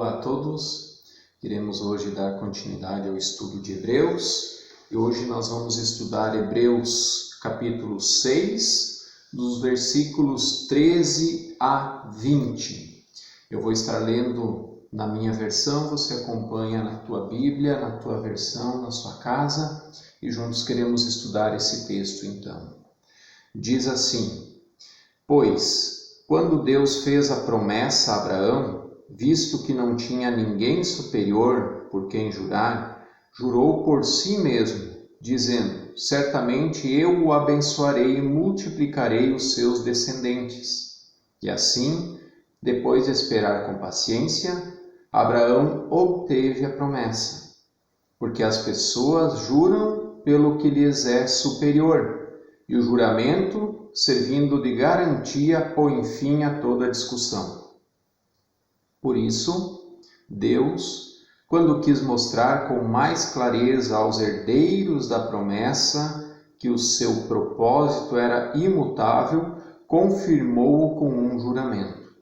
Olá a todos, iremos hoje dar continuidade ao estudo de Hebreus e hoje nós vamos estudar Hebreus capítulo 6, dos versículos 13 a 20. Eu vou estar lendo na minha versão, você acompanha na tua Bíblia, na tua versão, na sua casa e juntos queremos estudar esse texto então. Diz assim: Pois, quando Deus fez a promessa a Abraão, visto que não tinha ninguém superior por quem jurar, jurou por si mesmo, dizendo: Certamente eu o abençoarei e multiplicarei os seus descendentes. E assim, depois de esperar com paciência, Abraão obteve a promessa, porque as pessoas juram pelo que lhes é superior, e o juramento, servindo de garantia, põe fim a toda discussão. Por isso, Deus, quando quis mostrar com mais clareza aos herdeiros da promessa que o seu propósito era imutável, confirmou-o com um juramento.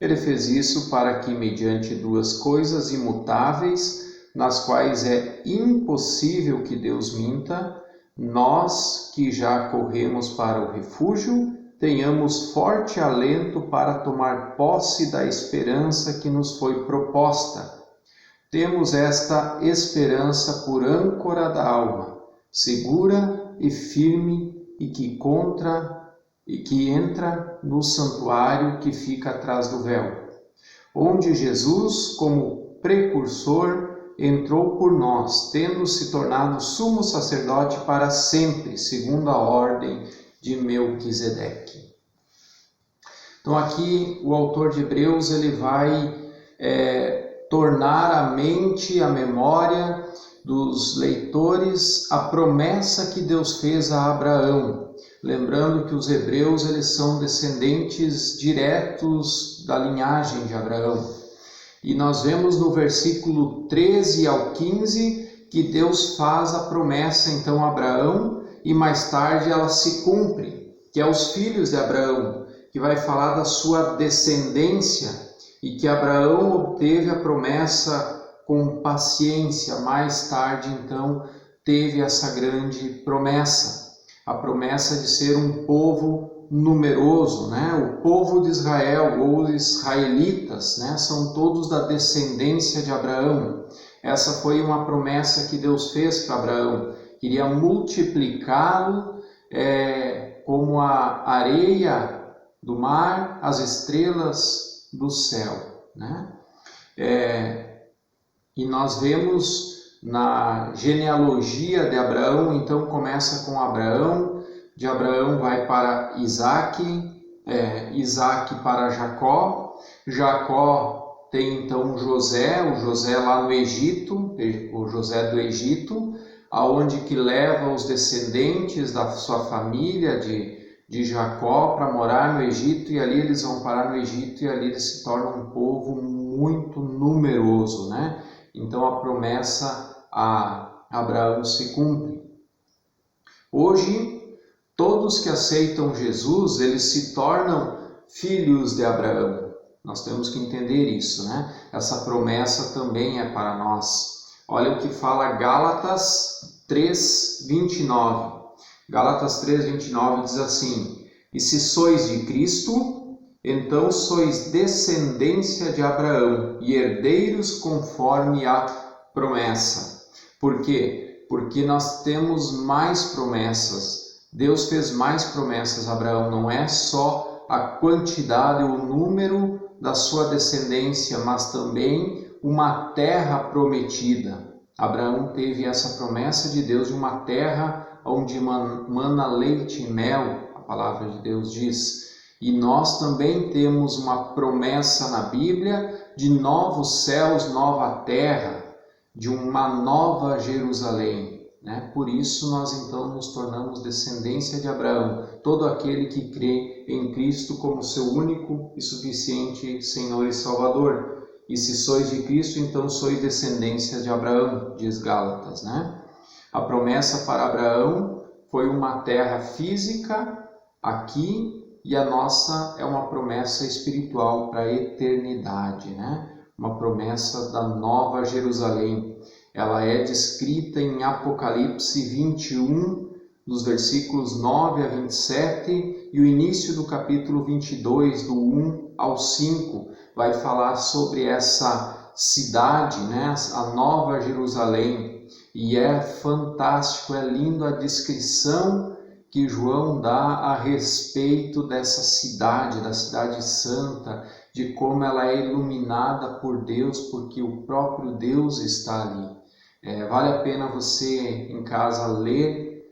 Ele fez isso para que, mediante duas coisas imutáveis, nas quais é impossível que Deus minta, nós, que já corremos para o refúgio, tenhamos forte alento para tomar posse da esperança que nos foi proposta. Temos esta esperança por âncora da alma, segura e firme e que entra no santuário que fica atrás do véu, onde Jesus, como precursor, entrou por nós, tendo se tornado sumo sacerdote para sempre, segundo a ordem de Melquisedeque. Então aqui o autor de Hebreus ele vai tornar à mente, à memória dos leitores a promessa que Deus fez a Abraão. Lembrando que os hebreus eles são descendentes diretos da linhagem de Abraão. E nós vemos no versículo 13 ao 15 que Deus faz a promessa então a Abraão e mais tarde ela se cumpre, que é os filhos de Abraão, que vai falar da sua descendência e que Abraão obteve a promessa com paciência. Mais tarde então teve essa grande promessa, a promessa de ser um povo numeroso, né? O povo de Israel ou os israelitas, né? São todos da descendência de Abraão. Essa foi uma promessa que Deus fez para Abraão. Queria multiplicá-lo como a areia do mar, as estrelas do céu, né? E nós vemos na genealogia de Abraão, então começa com Abraão, de Abraão vai para Isaac, Isaac para Jacó, Jacó tem então José, o José lá no Egito, o José do Egito, aonde que leva os descendentes da sua família de Jacó para morar no Egito, e ali eles vão parar no Egito e ali eles se tornam um povo muito numeroso, né? Então a promessa a Abraão se cumpre. Hoje, todos que aceitam Jesus, eles se tornam filhos de Abraão. Nós temos que entender isso, né? Essa promessa também é para nós. Olha o que fala Gálatas 3:29. Gálatas 3:29 diz assim: E se sois de Cristo, então sois descendência de Abraão e herdeiros conforme a promessa. Por quê? Porque nós temos mais promessas. Deus fez mais promessas a Abraão, não é só a quantidade, o número da sua descendência, mas também uma terra prometida. Abraão teve essa promessa de Deus de uma terra onde mana leite e mel, a palavra de Deus diz. E nós também temos uma promessa na Bíblia de novos céus, nova terra, de uma nova Jerusalém. Por isso nós então nos tornamos descendência de Abraão, todo aquele que crê em Cristo como seu único e suficiente Senhor e Salvador. E se sois de Cristo, então sois descendência de Abraão, diz Gálatas, né? A promessa para Abraão foi uma terra física aqui, e a nossa é uma promessa espiritual para a eternidade, né? uma promessa da Nova Jerusalém. Ela é descrita em Apocalipse 21, dos versículos 9 a 27, e o início do capítulo 22, do 1 ao 5, vai falar sobre essa cidade, né? A Nova Jerusalém. E é fantástico, é lindo a descrição que João dá a respeito dessa cidade, da cidade santa, de como ela é iluminada por Deus, porque o próprio Deus está ali. Vale a pena você em casa ler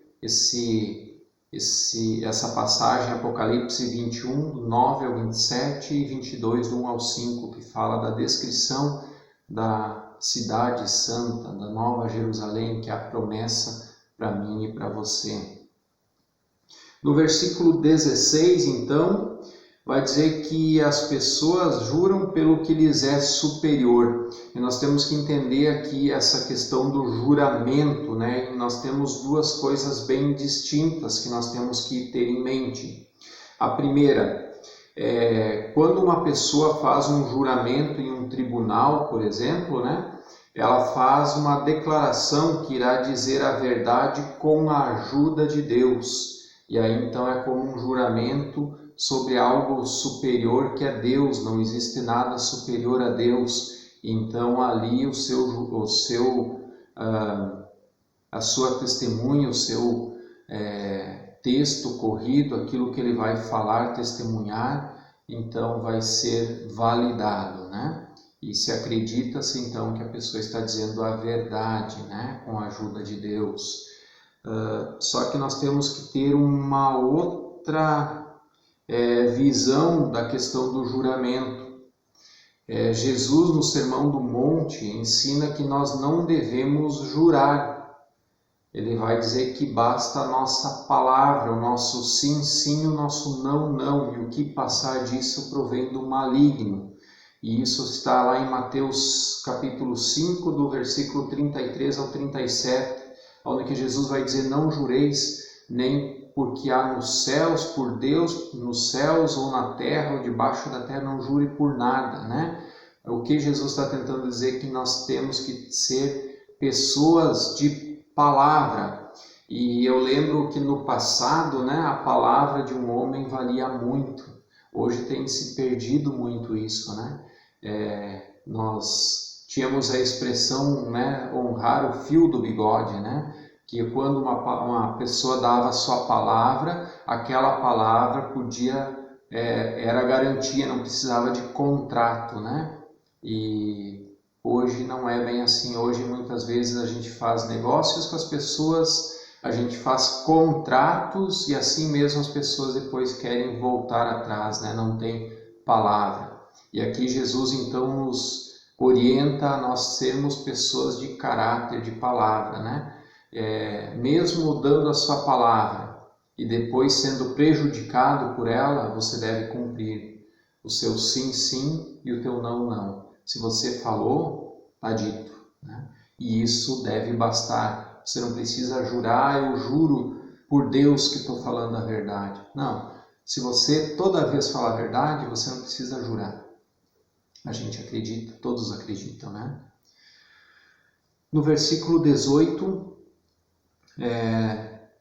essa passagem, Apocalipse 21, do 9 ao 27 e 22, do 1 ao 5, que fala da descrição da cidade santa, da Nova Jerusalém, que é a promessa para mim e para você. No versículo 16, então, vai dizer que as pessoas juram pelo que lhes é superior. E nós temos que entender aqui essa questão do juramento, né? E nós temos duas coisas bem distintas que nós temos que ter em mente. A primeira é quando uma pessoa faz um juramento em um tribunal, por exemplo, né? Ela faz uma declaração que irá dizer a verdade com a ajuda de Deus. E aí então é como um juramento sobre algo superior que é Deus, não existe nada superior a Deus. Então ali a sua testemunha, o seu texto corrido, aquilo que ele vai falar, testemunhar, então vai ser validado, né? E se acredita-se então que a pessoa está dizendo a verdade, né? Com a ajuda de Deus. Só que nós temos que ter uma outra visão da questão do juramento. Jesus, no Sermão do Monte, ensina que nós não devemos jurar. Ele vai dizer que basta a nossa palavra, o nosso sim, sim, o nosso não, não, e o que passar disso provém do maligno. E isso está lá em Mateus capítulo 5, do versículo 33 ao 37, onde que Jesus vai dizer: não jureis nem porque há nos céus, por Deus, nos céus ou na terra ou debaixo da terra, não jure por nada, né? O que Jesus está tentando dizer é que nós temos que ser pessoas de palavra. E eu lembro que no passado, né, a palavra de um homem valia muito. Hoje tem se perdido muito isso, né? Nós tínhamos a expressão, né, honrar o fio do bigode, né? Que quando uma pessoa dava a sua palavra, aquela palavra era garantia, não precisava de contrato, né? E hoje não é bem assim. Hoje muitas vezes a gente faz negócios com as pessoas, a gente faz contratos e assim mesmo as pessoas depois querem voltar atrás, né? Não tem palavra. E aqui Jesus então nos orienta a nós sermos pessoas de caráter, de palavra, né? Mesmo dando a sua palavra e depois sendo prejudicado por ela, você deve cumprir o seu sim, sim e o teu não, não. Se você falou, está dito, né? E isso deve bastar. Você não precisa jurar, eu juro por Deus que estou falando a verdade. Não, se você toda vez falar a verdade, você não precisa jurar. A gente acredita, todos acreditam, né? No versículo 18,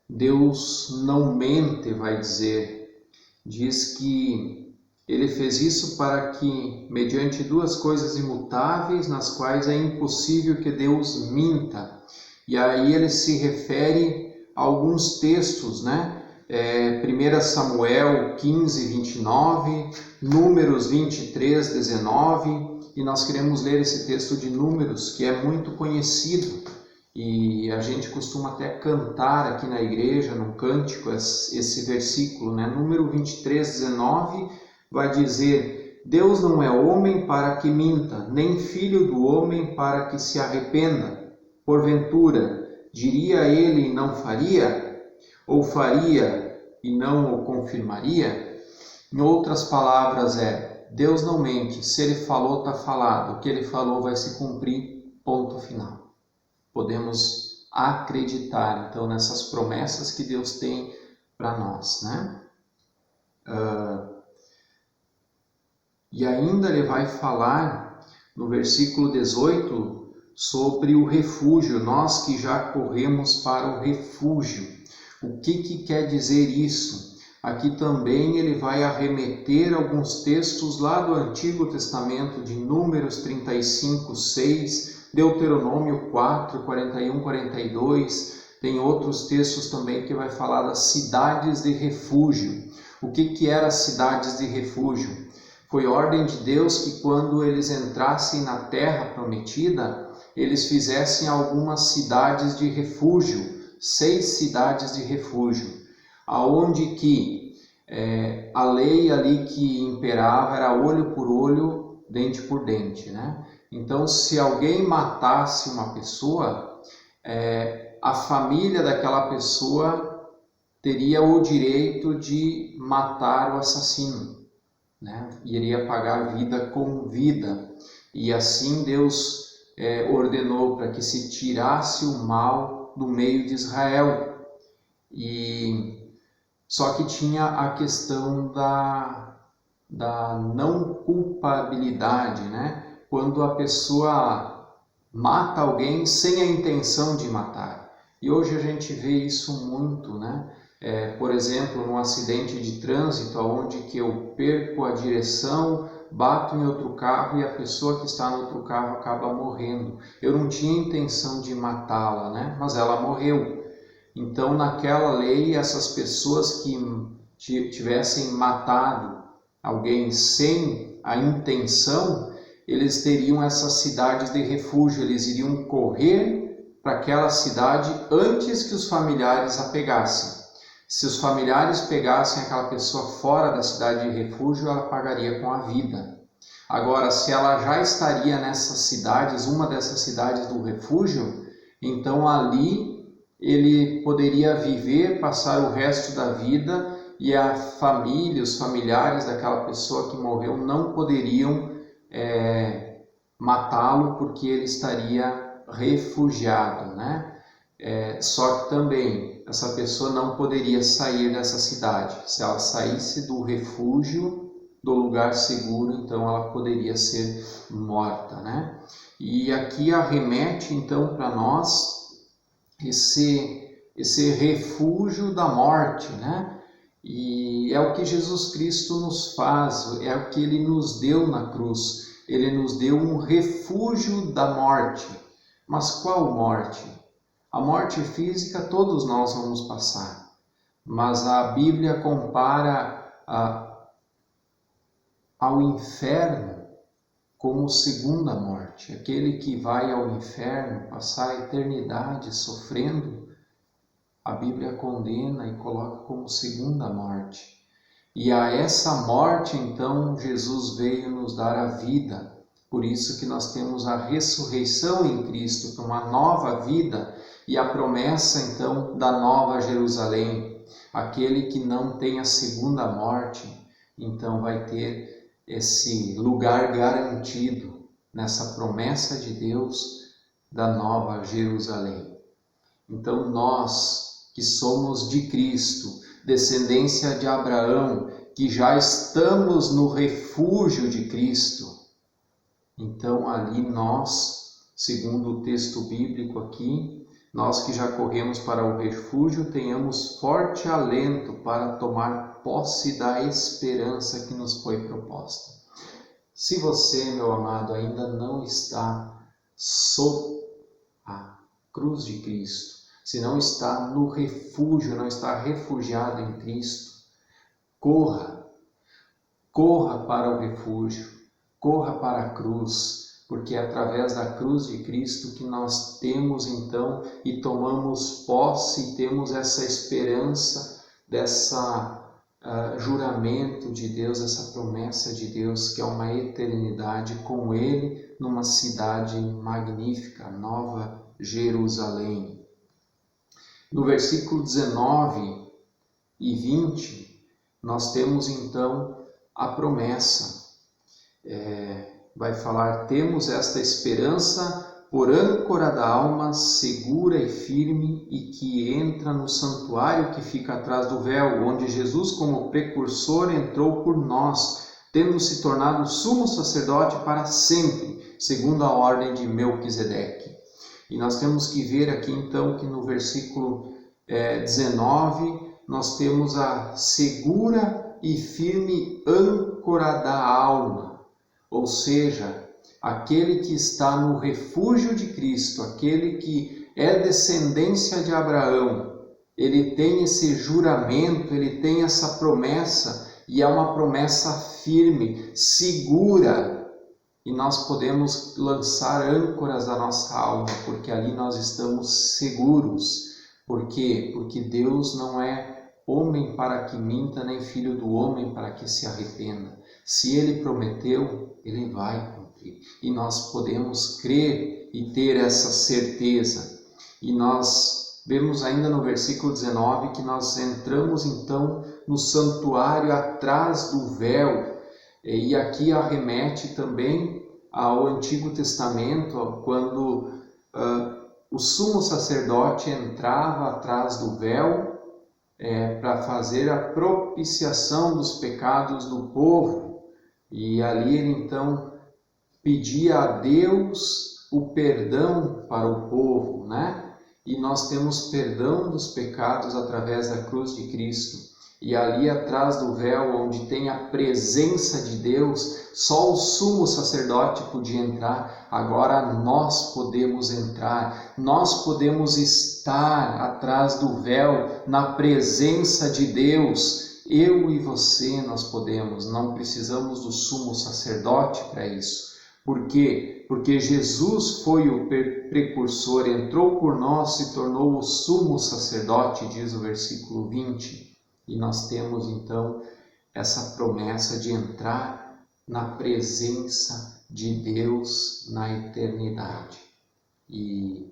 Deus não mente, vai dizer. Diz que ele fez isso para que, mediante duas coisas imutáveis, nas quais é impossível que Deus minta. E aí ele se refere a alguns textos, né? 1 Samuel 15, 29, Números 23, 19, e nós queremos ler esse texto de Números, que é muito conhecido, e a gente costuma até cantar aqui na igreja, num cântico, esse versículo, né? Número 23, 19, vai dizer: Deus não é homem para que minta, nem filho do homem para que se arrependa. Porventura, diria ele e não faria? Ou faria e não o confirmaria? Em outras palavras Deus não mente, se ele falou, está falado, o que ele falou vai se cumprir, ponto final. Podemos acreditar então nessas promessas que Deus tem para nós, né? E ainda ele vai falar no versículo 18, sobre o refúgio, nós que já corremos para o refúgio. O que quer dizer isso? Aqui também ele vai arremeter alguns textos lá do Antigo Testamento, de Números 35, 6, Deuteronômio 4, 41, 42, tem outros textos também que vai falar das cidades de refúgio. O que eram as cidades de refúgio? Foi ordem de Deus que quando eles entrassem na terra prometida, eles fizessem algumas cidades de refúgio, 6 cidades de refúgio, aonde que a lei ali que imperava era olho por olho, dente por dente, né? Então, se alguém matasse uma pessoa, a família daquela pessoa teria o direito de matar o assassino, né? Iria pagar vida com vida. E assim Deus ordenou para que se tirasse o mal do meio de Israel. Só que tinha a questão da não culpabilidade, né? Quando a pessoa mata alguém sem a intenção de matar. E hoje a gente vê isso muito, né? Por exemplo, num acidente de trânsito, onde que eu perco a direção, bato em outro carro e a pessoa que está no outro carro acaba morrendo. Eu não tinha intenção de matá-la, né? Mas ela morreu. Então, naquela lei, essas pessoas que tivessem matado alguém sem a intenção, eles teriam essas cidades de refúgio, eles iriam correr para aquela cidade antes que os familiares a pegassem. Se os familiares pegassem aquela pessoa fora da cidade de refúgio, ela pagaria com a vida. Agora, se ela já estaria nessas cidades, uma dessas cidades do refúgio, então ali ele poderia viver, passar o resto da vida, e a família, os familiares daquela pessoa que morreu não poderiam matá-lo porque ele estaria refugiado, né? Só que também essa pessoa não poderia sair dessa cidade. Se ela saísse do refúgio, do lugar seguro, então ela poderia ser morta, né? E aqui arremete então para nós esse refúgio da morte, né? E é o que Jesus Cristo nos faz, é o que Ele nos deu na cruz. Ele nos deu um refúgio da morte. Mas qual morte? A morte física todos nós vamos passar, mas a Bíblia compara ao inferno como segunda morte. Aquele que vai ao inferno passar a eternidade sofrendo, a Bíblia condena e coloca como segunda morte. E a essa morte, então, Jesus veio nos dar a vida. Por isso que nós temos a ressurreição em Cristo, para uma nova vida, e a promessa, então, da nova Jerusalém. Aquele que não tem a segunda morte, então vai ter esse lugar garantido nessa promessa de Deus da nova Jerusalém. Então nós que somos de Cristo, descendência de Abraão, que já estamos no refúgio de Cristo, então ali nós, segundo o texto bíblico aqui, nós que já corremos para o refúgio, tenhamos forte alento para tomar posse da esperança que nos foi proposta. Se você, meu amado, ainda não está sob a cruz de Cristo, se não está no refúgio, não está refugiado em Cristo, corra para o refúgio, corra para a cruz, porque é através da cruz de Cristo que nós temos então e tomamos posse e temos essa esperança, dessa juramento de Deus, essa promessa de Deus, que é uma eternidade com Ele numa cidade magnífica, Nova Jerusalém. No versículo 19 e 20, nós temos então a promessa. Vai falar: temos esta esperança por âncora da alma, segura e firme, e que entra no santuário que fica atrás do véu, onde Jesus, como precursor, entrou por nós, tendo se tornado sumo sacerdote para sempre, segundo a ordem de Melquisedeque. E nós temos que ver aqui então que no versículo 19 nós temos a segura e firme âncora da alma, ou seja, aquele que está no refúgio de Cristo, aquele que é descendência de Abraão, ele tem esse juramento, ele tem essa promessa, e é uma promessa firme, segura, e nós podemos lançar âncoras da nossa alma, porque ali nós estamos seguros. Por quê? Porque Deus não é homem para que minta, nem filho do homem para que se arrependa. Se Ele prometeu, Ele vai cumprir. E nós podemos crer e ter essa certeza. E nós vemos ainda no versículo 19 que nós entramos então no santuário atrás do véu. E aqui arremete também ao Antigo Testamento, quando o sumo sacerdote entrava atrás do véu para fazer a propiciação dos pecados do povo. E ali ele então pedia a Deus o perdão para o povo, né? E nós temos perdão dos pecados através da cruz de Cristo. E ali atrás do véu, onde tem a presença de Deus, só o sumo sacerdote podia entrar. Agora nós podemos entrar, nós podemos estar atrás do véu, na presença de Deus. Eu e você nós podemos, não precisamos do sumo sacerdote para isso. Por quê? Porque Jesus foi o precursor, entrou por nós, se tornou o sumo sacerdote, diz o versículo 20. E nós temos então essa promessa de entrar na presença de Deus na eternidade. E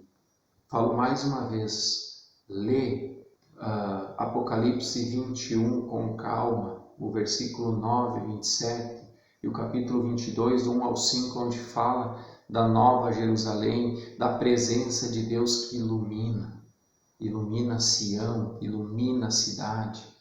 falo mais uma vez, lê Apocalipse 21 com calma, o versículo 9 e 27, e o capítulo 22, do 1 ao 5, onde fala da Nova Jerusalém, da presença de Deus que ilumina Sião, ilumina a cidade.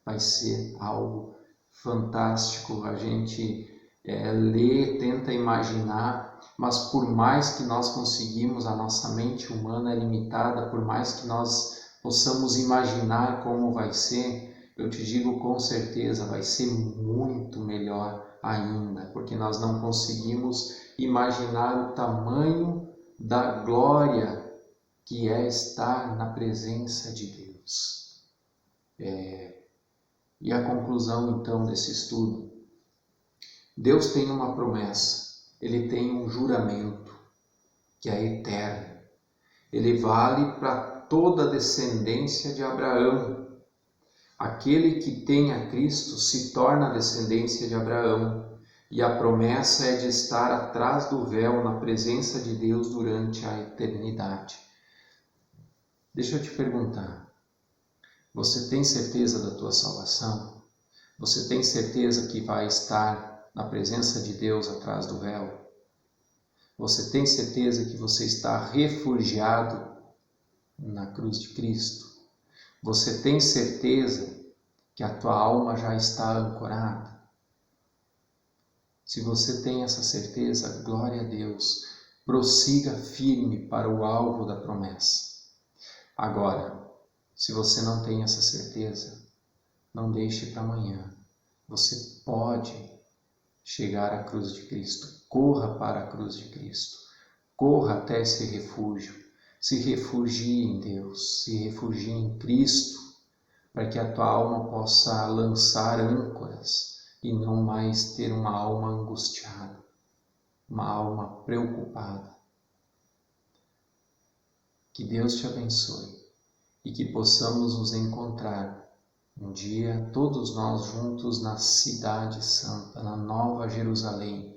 Vai ser algo fantástico, a gente lê, tenta imaginar, mas por mais que nós conseguimos, a nossa mente humana é limitada, por mais que nós possamos imaginar como vai ser, eu te digo com certeza, vai ser muito melhor ainda, porque nós não conseguimos imaginar o tamanho da glória que é estar na presença de Deus. E a conclusão então desse estudo: Deus tem uma promessa, Ele tem um juramento que é eterno. Ele vale para toda a descendência de Abraão. Aquele que tem a Cristo se torna a descendência de Abraão. E a promessa é de estar atrás do véu na presença de Deus durante a eternidade. Deixa eu te perguntar. Você tem certeza da tua salvação? Você tem certeza que vai estar na presença de Deus atrás do véu? Você tem certeza que você está refugiado na cruz de Cristo? Você tem certeza que a tua alma já está ancorada? Se você tem essa certeza, glória a Deus, prossiga firme para o alvo da promessa. Agora, se você não tem essa certeza, não deixe para amanhã. Você pode chegar à cruz de Cristo. Corra para a cruz de Cristo. Corra até esse refúgio. Se refugie em Deus. Se refugie em Cristo, para que a tua alma possa lançar âncoras e não mais ter uma alma angustiada, uma alma preocupada. Que Deus te abençoe. E que possamos nos encontrar um dia, todos nós juntos na Cidade Santa, na Nova Jerusalém,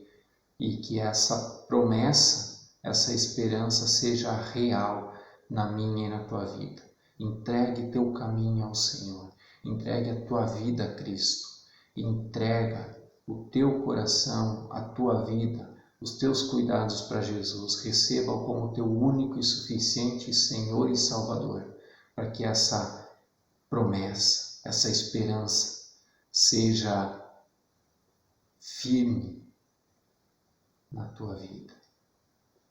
e que essa promessa, essa esperança seja real na minha e na tua vida. Entregue teu caminho ao Senhor, entregue a tua vida a Cristo, entrega o teu coração, a tua vida, os teus cuidados para Jesus, receba-o como teu único e suficiente Senhor e Salvador, para que essa promessa, essa esperança seja firme na tua vida.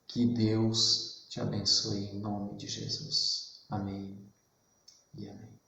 Que Deus te abençoe em nome de Jesus. Amém e amém.